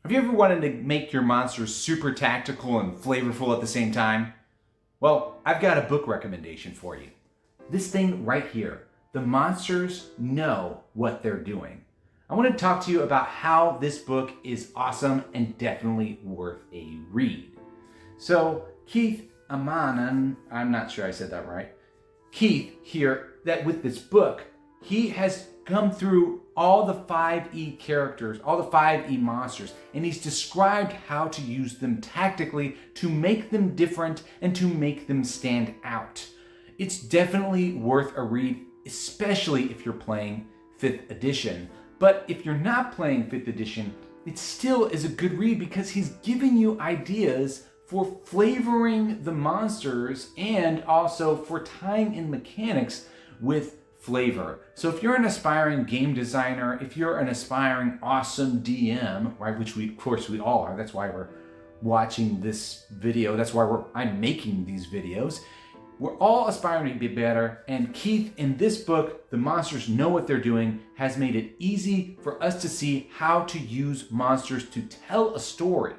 Have you ever wanted to make your monsters super tactical and flavorful at the same time? Well, I've got a book recommendation for you. This thing right here, The Monsters Know What They're Doing. I want to talk to you about how this book is awesome and definitely worth a read. So, Keith Ammann, I'm not sure I said that right. Keith here, that with this book, he has come through all the 5E characters, all the 5E monsters, and he's described how to use them tactically to make them different and to make them stand out. It's definitely worth a read, especially if you're playing 5th edition. But if you're not playing 5th edition, it still is a good read because he's giving you ideas for flavoring the monsters and also for tying in mechanics with flavor. So if you're an aspiring game designer, if you're an aspiring awesome DM, right, which we, of course we all are, that's why we're watching this video, that's why I'm making these videos. We're all aspiring to be better, and Keith, in this book, The Monsters Know What They're Doing, has made it easy for us to see how to use monsters to tell a story.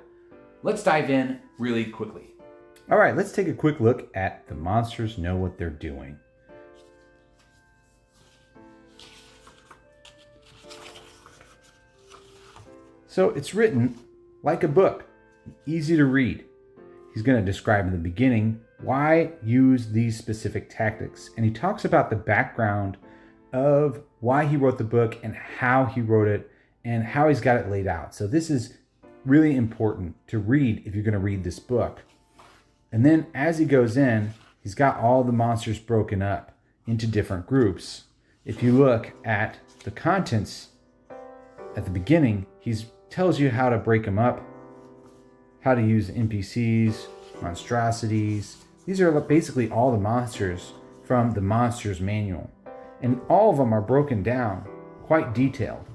Let's dive in really quickly. All right, let's take a quick look at The Monsters Know What They're Doing. So it's written like a book, easy to read. He's going to describe in the beginning why use these specific tactics. And he talks about the background of why he wrote the book and how he wrote it and how he's got it laid out. So this is really important to read if you're going to read this book. And then as he goes in, he's got all the monsters broken up into different groups. If you look at the contents at the beginning, he tells you how to break them up, how to use NPCs, monstrosities. These are basically all the monsters from the Monsters Manual. And all of them are broken down, quite detailed.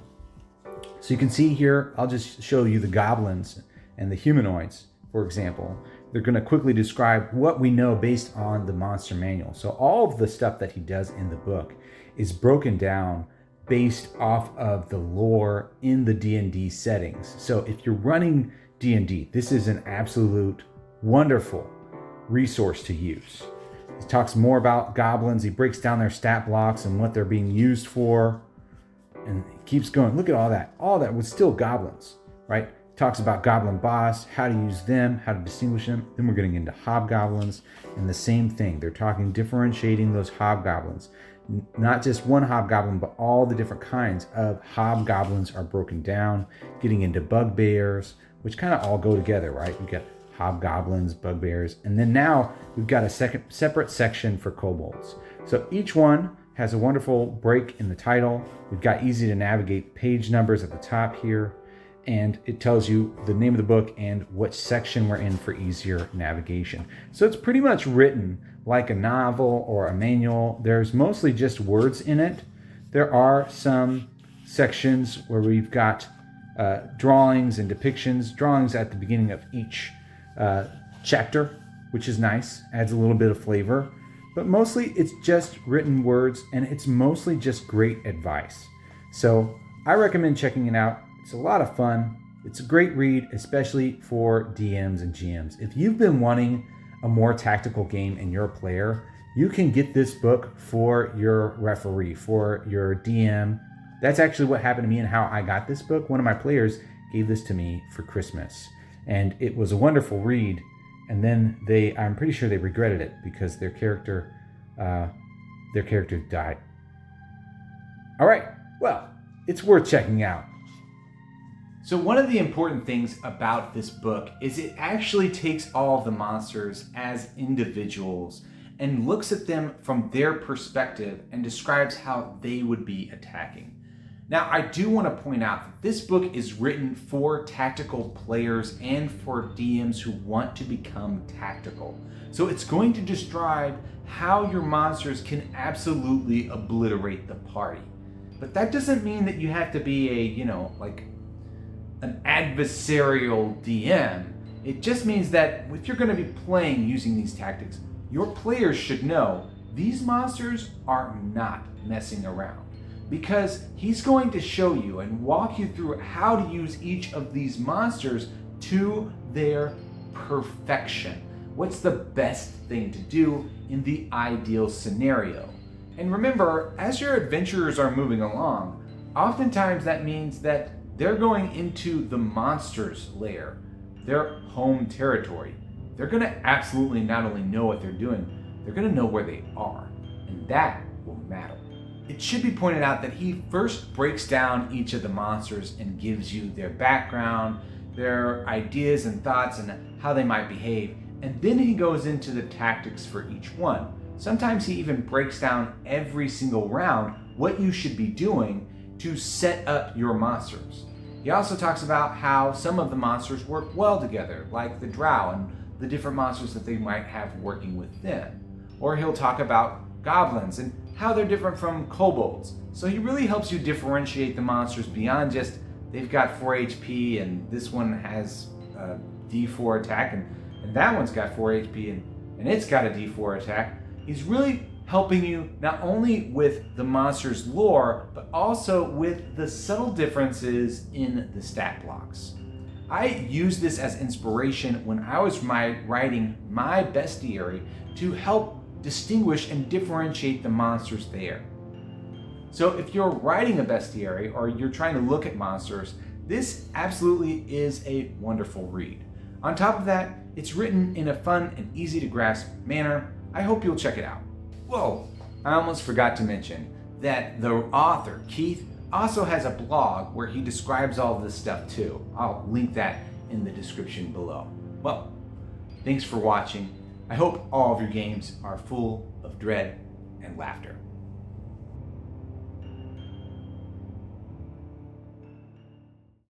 So you can see here, I'll just show you the goblins and the humanoids, for example. They're going to quickly describe what we know based on the Monster Manual. So all of the stuff that he does in the book is broken down based off of the lore in the D&D settings. So if you're running D&D, this is an absolute wonderful resource to use. He talks more about goblins. He breaks down their stat blocks and what they're being used for. And he keeps going. Look at all that. All that was still goblins, right? He talks about goblin boss, how to use them, how to distinguish them. Then we're getting into hobgoblins and the same thing. They're talking differentiating those hobgoblins. Not just one hobgoblin, but all the different kinds of hobgoblins are broken down, getting into bugbears, which kind of all go together, right? We've got hobgoblins, bugbears, and then now we've got a separate section for kobolds. So each one has a wonderful break in the title. We've got easy to navigate page numbers at the top here, and it tells you the name of the book and what section we're in for easier navigation. So it's pretty much written like a novel or a manual. There's mostly just words in it. There are some sections where we've got drawings and depictions, drawings at the beginning of each chapter, which is nice, adds a little bit of flavor. But mostly it's just written words, and it's mostly just great advice. So I recommend checking it out. It's a lot of fun. It's a great read, especially for DMs and GMs. If you've been wanting a more tactical game and you're a player, you can get this book for your referee, for your DM. That's actually what happened to me and how I got this book. One of my players gave this to me for Christmas, and it was a wonderful read. And then I'm pretty sure they regretted it because their character died. All right, well, it's worth checking out. So one of the important things about this book is it actually takes all of the monsters as individuals and looks at them from their perspective and describes how they would be attacking. Now, I do want to point out that this book is written for tactical players and for DMs who want to become tactical. So it's going to describe how your monsters can absolutely obliterate the party. But that doesn't mean that you have to be an adversarial DM. It just means that if you're going to be playing using these tactics, your players should know these monsters are not messing around. because he's going to show you and walk you through how to use each of these monsters to their perfection. What's the best thing to do in the ideal scenario? And remember, as your adventurers are moving along, oftentimes that means that they're going into the monster's lair, their home territory. They're going to absolutely not only know what they're doing, they're going to know where they are, and that will matter. It should be pointed out that he first breaks down each of the monsters and gives you their background, their ideas and thoughts, and how they might behave, and then he goes into the tactics for each one. Sometimes he even breaks down every single round what you should be doing to set up your monsters. He also talks about how some of the monsters work well together, like the drow and the different monsters that they might have working with them. Or he'll talk about goblins and how they're different from kobolds. So he really helps you differentiate the monsters beyond just they've got 4 HP and this one has a D4 attack and that one's got 4 HP and it's got a D4 attack. He's really helping you not only with the monster's lore, but also with the subtle differences in the stat blocks. I used this as inspiration when I was writing my bestiary to help distinguish and differentiate the monsters there. So if you're writing a bestiary or you're trying to look at monsters, this absolutely is a wonderful read. On top of that, it's written in a fun and easy to grasp manner. I hope you'll check it out. Whoa, I almost forgot to mention that the author, Keith, also has a blog where he describes all of this stuff too. I'll link that in the description below. Well, thanks for watching. I hope all of your games are full of dread and laughter.